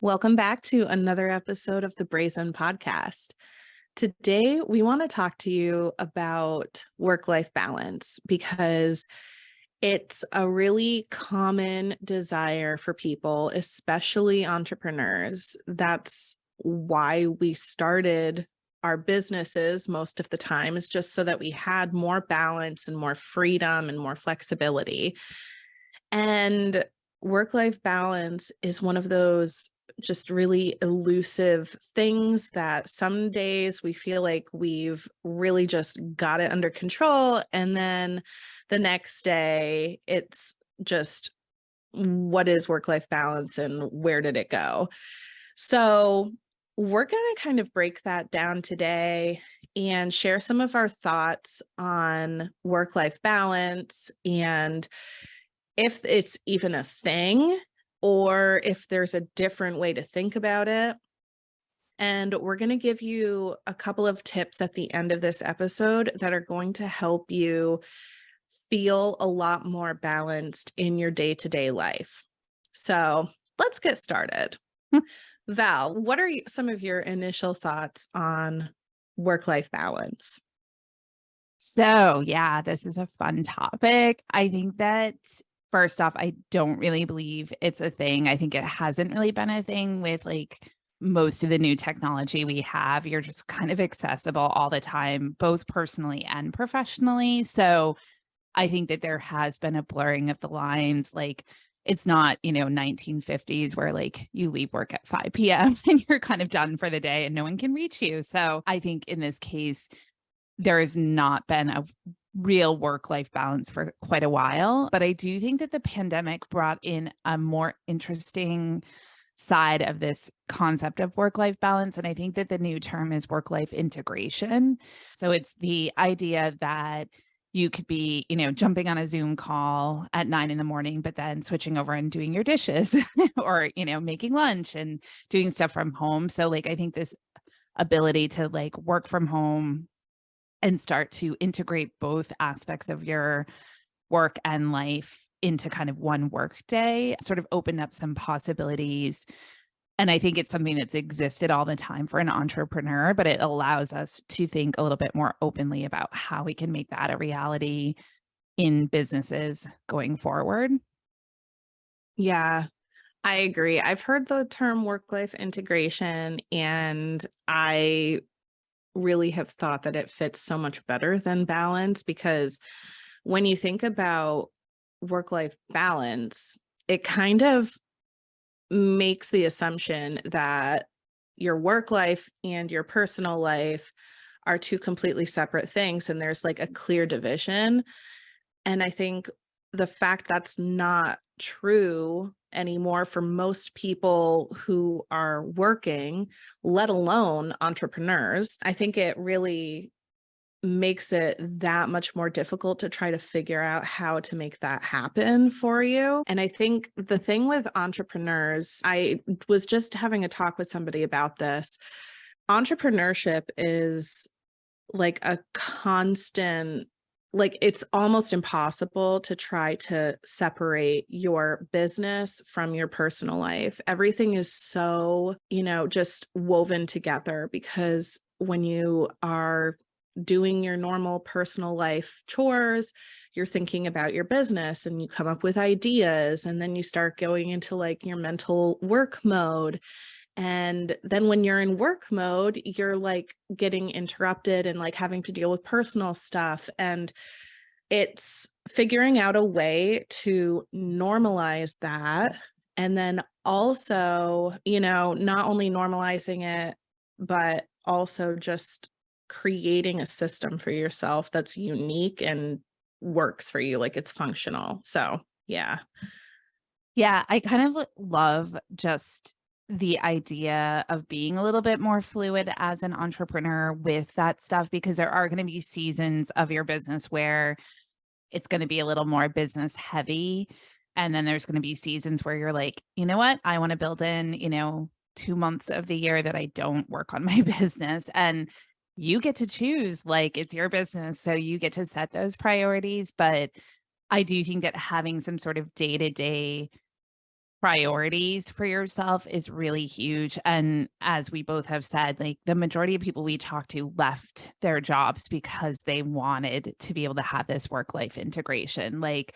Welcome back to another episode of the Brazen podcast. Today, we want to talk to you about work-life balance because it's a really common desire for people, especially entrepreneurs. That's why we started our businesses most of the time, is just so that we had more balance and more freedom and more flexibility. And work-life balance is one of those just really elusive things that some days we feel like we've really just got it under control. And then the next day, it's just, what is work-life balance and where did it go? So we're going to kind of break that down today and share some of our thoughts on work-life balance and if it's even a thing or if there's a different way to think about it. And we're going to give you a couple of tips at the end of this episode that are going to help you feel a lot more balanced in your day-to-day life. So let's get started. Val, what are some of your initial thoughts on work-life balance? So, yeah, this is a fun topic. I think that first off, I don't really believe it's a thing. I think it hasn't really been a thing with most of the new technology we have. You're just kind of accessible all the time, both personally and professionally. So, I think that there has been a blurring of the lines. It's not, 1950s where you leave work at 5 p.m. and you're kind of done for the day and no one can reach you. So, I think in this case, there has not been a real work-life balance for quite a while. But I do think that the pandemic brought in a more interesting side of this concept of work-life balance. And I think that the new term is work-life integration. So it's the idea that you could be, jumping on a Zoom call at 9 a.m, but then switching over and doing your dishes or, making lunch and doing stuff from home. So I think this ability to work from home and start to integrate both aspects of your work and life into kind of one work day sort of opened up some possibilities. And I think it's something that's existed all the time for an entrepreneur, but it allows us to think a little bit more openly about how we can make that a reality in businesses going forward. Yeah, I agree. I've heard the term work-life integration, and I really have thought that it fits so much better than balance because when you think about work-life balance, it kind of makes the assumption that your work life and your personal life are two completely separate things, and there's a clear division. And I think the fact that's not true anymore for most people who are working, let alone entrepreneurs, I think it really makes it that much more difficult to try to figure out how to make that happen for you. And I think the thing with entrepreneurs, I was just having a talk with somebody about this. Entrepreneurship is a constant, it's almost impossible to try to separate your business from your personal life. Everything is so, just woven together because when you are doing your normal personal life chores, you're thinking about your business and you come up with ideas, and then you start going into your mental work mode. And then when you're in work mode, you're getting interrupted and having to deal with personal stuff. And it's figuring out a way to normalize that. And then also, not only normalizing it, but also just creating a system for yourself that's unique and works for you, it's functional. So, yeah. Yeah, I kind of love just the idea of being a little bit more fluid as an entrepreneur with that stuff, because there are going to be seasons of your business where it's going to be a little more business heavy. And then there's going to be seasons where you're like, you know what? I want to build in, 2 months of the year that I don't work on my business. And you get to choose, it's your business. So you get to set those priorities. But I do think that having some sort of day-to-day priorities for yourself is really huge. And as we both have said, like the majority of people we talk to left their jobs because they wanted to be able to have this work life integration. Like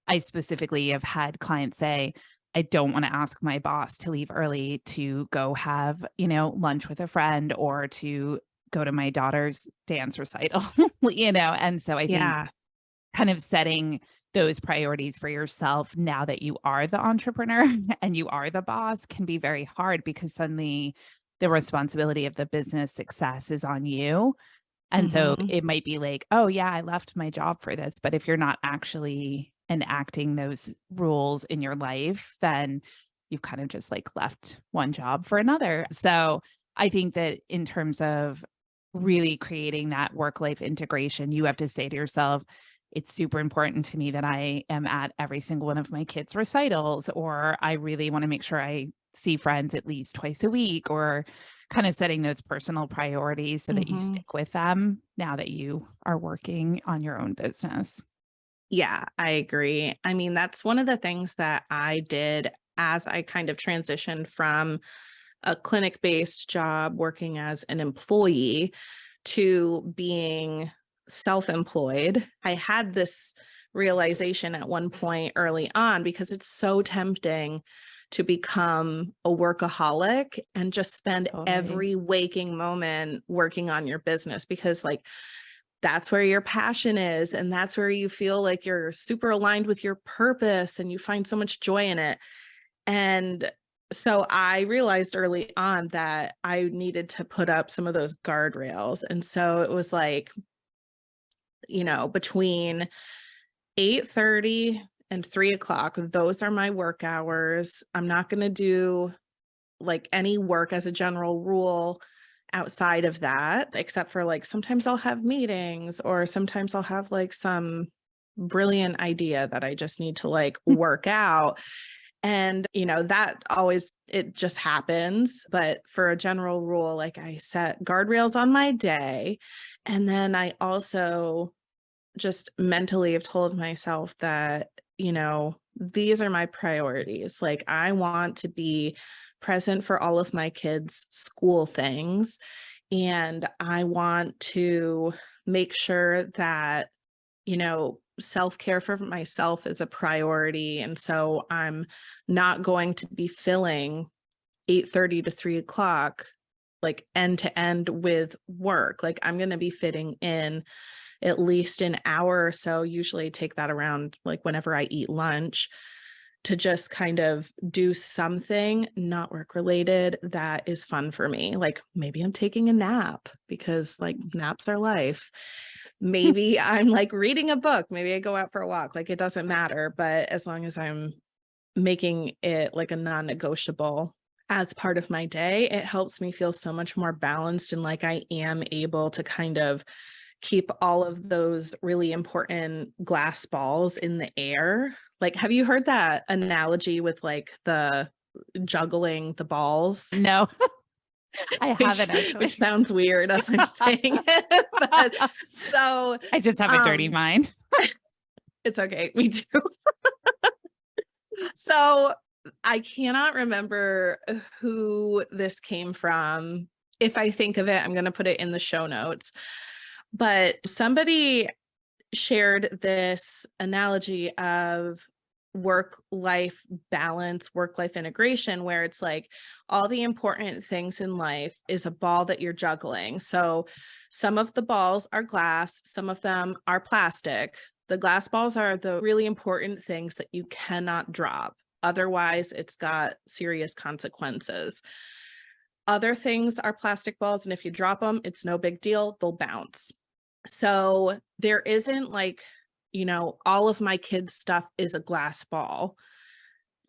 I specifically have had clients say, I don't want to ask my boss to leave early to go have, lunch with a friend or to go to my daughter's dance recital, And so I think Yeah. kind of setting those priorities for yourself now that you are the entrepreneur and you are the boss can be very hard because suddenly the responsibility of the business success is on you. And so Mhm. it might be like, oh, yeah, I left my job for this. But if you're not actually enacting those rules in your life, then you've kind of just like left one job for another. So I think that in terms of really creating that work life integration, you have to say to yourself, it's super important to me that I am at every single one of my kids' recitals, or I really want to make sure I see friends at least twice a week, or kind of setting those personal priorities so that you Mhm. stick with them now that you are working on your own business. Yeah, I agree. I mean, that's one of the things that I did as I kind of transitioned from a clinic-based job working as an employee to being self-employed. I had this realization at one point early on because it's so tempting to become a workaholic and just spend Totally. every waking moment working on your business because like that's where your passion is and that's where you feel like you're super aligned with your purpose and you find so much joy in it. And so I realized early on that I needed to put up some of those guardrails. And so it was like, between 8:30 and 3 o'clock, those are my work hours. I'm not going to do like any work as a general rule outside of that, except for like sometimes I'll have meetings or sometimes I'll have like some brilliant idea that I just need to like work out. And, that always, it just happens. But for a general rule, like I set guardrails on my day. And then I also just mentally have told myself that, these are my priorities. Like I want to be present for all of my kids' school things. And I want to make sure that self-care for myself is a priority. And so I'm not going to be filling 8:30 to 3 o'clock like end to end with work. Like I'm going to be fitting in at least an hour or so, usually take that around like whenever I eat lunch to just kind of do something not work related that is fun for me. Like maybe I'm taking a nap because like naps are life. Maybe I'm like reading a book. Maybe I go out for a walk. Like it doesn't matter. But as long as I'm making it like a non negotiable as part of my day, it helps me feel so much more balanced and like I am able to kind of keep all of those really important glass balls in the air. Like, have you heard that analogy with like the juggling the balls? No, I which haven't which actually. sounds weird as I'm saying it, but so I just have a dirty um mind. it's okay. Me too. So I cannot remember who this came from. If I think of it, I'm going to put it in the show notes. But somebody shared this analogy of work life balance, work life integration, where it's like all the important things in life is a ball that you're juggling. So some of the balls are glass, some of them are plastic. The glass balls are the really important things that you cannot drop. Otherwise, it's got serious consequences. Other things are plastic balls, and if you drop them, it's no big deal. They'll bounce. So there isn't like, all of my kids' stuff is a glass ball.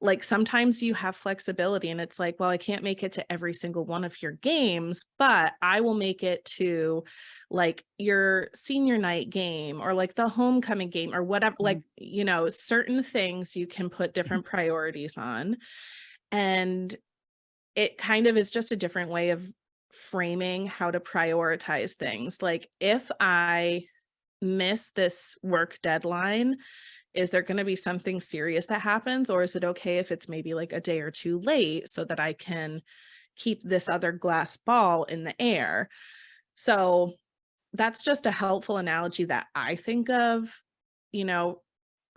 Like sometimes you have flexibility and it's like, well, I can't make it to every single one of your games, but I will make it to like your senior night game or like the homecoming game or whatever. Like, certain things you can put different priorities on. And it kind of is just a different way of framing how to prioritize things. Like if I miss this work deadline, is there going to be something serious that happens, or is it okay if it's maybe like a day or two late so that I can keep this other glass ball in the air? So that's just a helpful analogy that I think of, you know,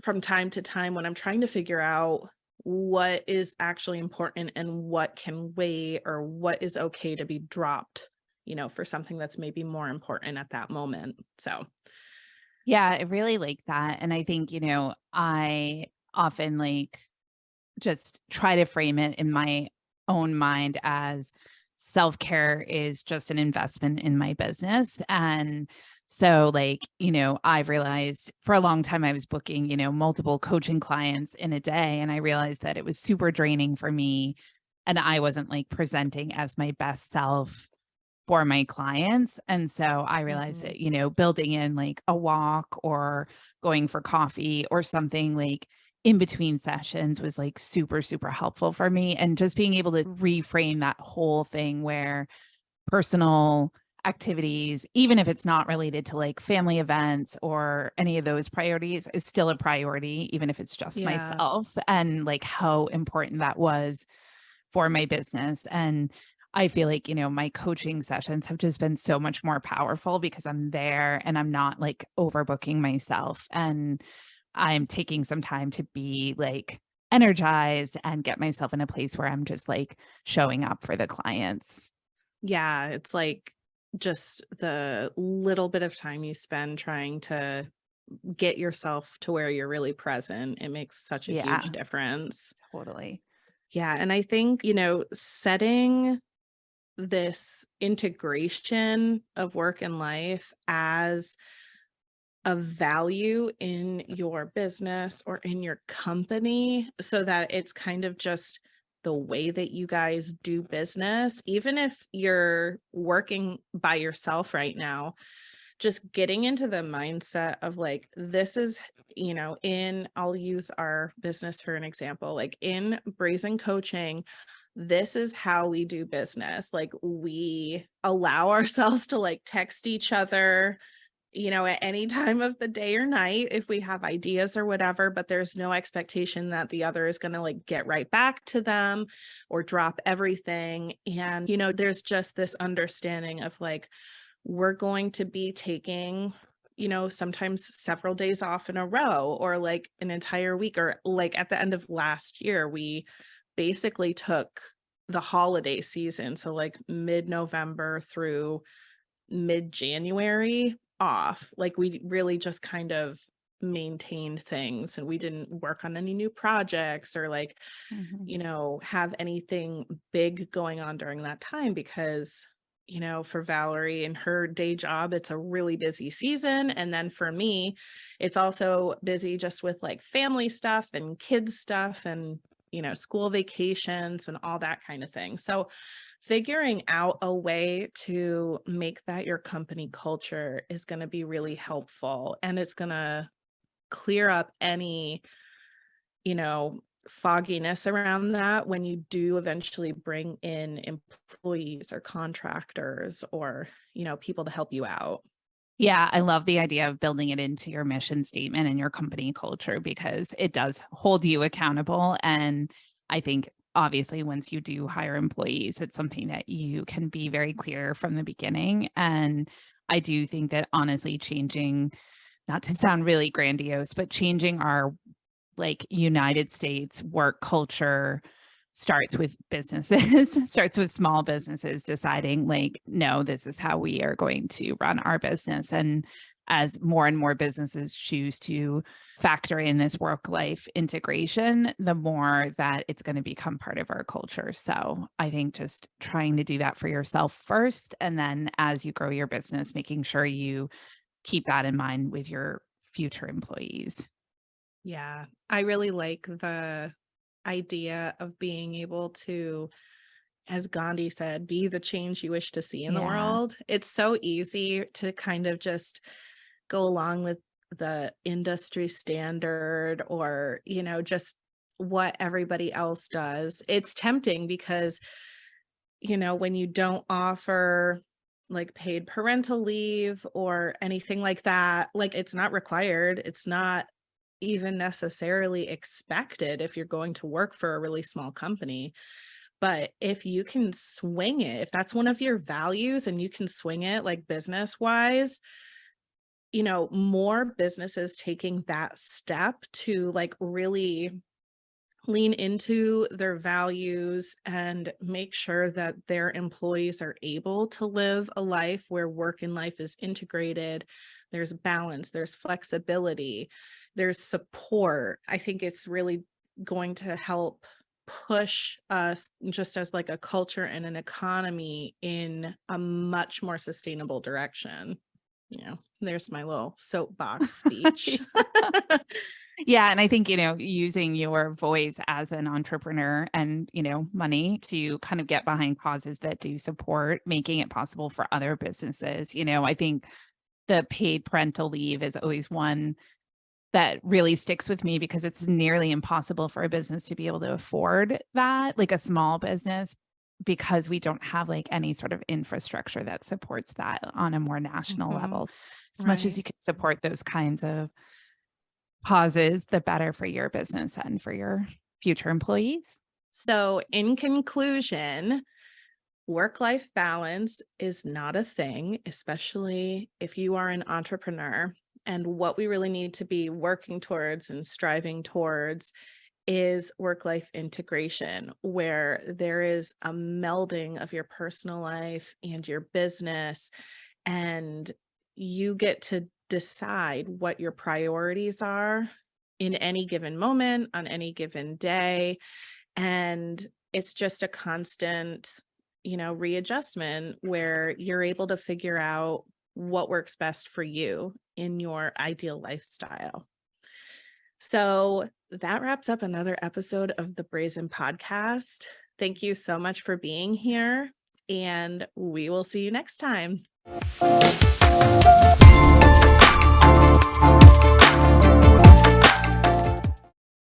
from time to time when I'm trying to figure out what is actually important and what can wait, or what is okay to be dropped, for something that's maybe more important at that moment. So, Yeah, I really like that. And I think, I often just try to frame it in my own mind as self-care is just an investment in my business. And so I've realized for a long time I was booking, multiple coaching clients in a day, and I realized that it was super draining for me and I wasn't presenting as my best self for my clients. And so I realized mhm. that, building in a walk or going for coffee or something in between sessions was super, super helpful for me. And just being able to reframe that whole thing where personal activities, even if it's not related to family events or any of those priorities, is still a priority, even if it's just Yeah. myself, and how important that was for my business. And I feel my coaching sessions have just been so much more powerful because I'm there and I'm not overbooking myself. And I'm taking some time to be energized and get myself in a place where I'm just showing up for the clients. Yeah, it's like just the little bit of time you spend trying to get yourself to where you're really present. It makes such a huge Yeah, difference. totally. Yeah, and I think, setting this integration of work and life as a value in your business or in your company, so that it's kind of just the way that you guys do business, even if you're working by yourself right now, just getting into the mindset of this is, I'll use our business for an example, like in Brazen coaching, this is how we do business. Like, we allow ourselves to text each other, at any time of the day or night if we have ideas or whatever, but there's no expectation that the other is going to get right back to them or drop everything. And, there's just this understanding of we're going to be taking, sometimes several days off in a row, or an entire week, or at the end of last year, we basically took the holiday season. So mid-November through mid-January off. We really just kind of maintained things, and we didn't work on any new projects or Mhm. have anything big going on during that time, because for Valerie and her day job, it's a really busy season. And then for me, it's also busy just with family stuff and kids stuff and, school vacations and all that kind of thing. So figuring out a way to make that your company culture is going to be really helpful, and it's going to clear up any, fogginess around that when you do eventually bring in employees or contractors or, people to help you out. Yeah, I love the idea of building it into your mission statement and your company culture because it does hold you accountable. And I think obviously once you do hire employees, it's something that you can be very clear from the beginning. And I do think that honestly changing, not to sound really grandiose, but changing our United States work culture starts with businesses, starts with small businesses deciding no, this is how we are going to run our business. And as more and more businesses choose to factor in this work life integration, the more that it's going to become part of our culture. So I think just trying to do that for yourself first. And then as you grow your business, making sure you keep that in mind with your future employees. Yeah, I really like the idea of being able to, as Gandhi said, be the change you wish to see in the Yeah. world. It's so easy to kind of just go along with the industry standard, or, just what everybody else does. It's tempting because, when you don't offer paid parental leave or anything like that, it's not required. It's not even necessarily expected if you're going to work for a really small company. But if you can swing it, if that's one of your values and you can swing it like business wise, more businesses taking that step to like really lean into their values and make sure that their employees are able to live a life where work and life is integrated. There's balance, there's flexibility, there's support. I think it's really going to help push us just as like a culture and an economy in a much more sustainable direction. There's my little soapbox speech. Yeah. And I think, using your voice as an entrepreneur and, money to kind of get behind causes that do support making it possible for other businesses. I think the paid parental leave is always one that really sticks with me because it's nearly impossible for a business to be able to afford that, like a small business, because we don't have like any sort of infrastructure that supports that on a more national level. As much as Right. you can support those kinds of causes, the better for your business and for your future employees. So, in conclusion, work life balance is not a thing, especially if you are an entrepreneur. And what we really need to be working towards and striving towards is work life integration, where there is a melding of your personal life and your business, and you get to decide what your priorities are in any given moment, on any given day. And it's just a constant, readjustment where you're able to figure out what works best for you in your ideal lifestyle. So that wraps up another episode of the Brazen podcast. Thank you so much for being here, and we will see you next time.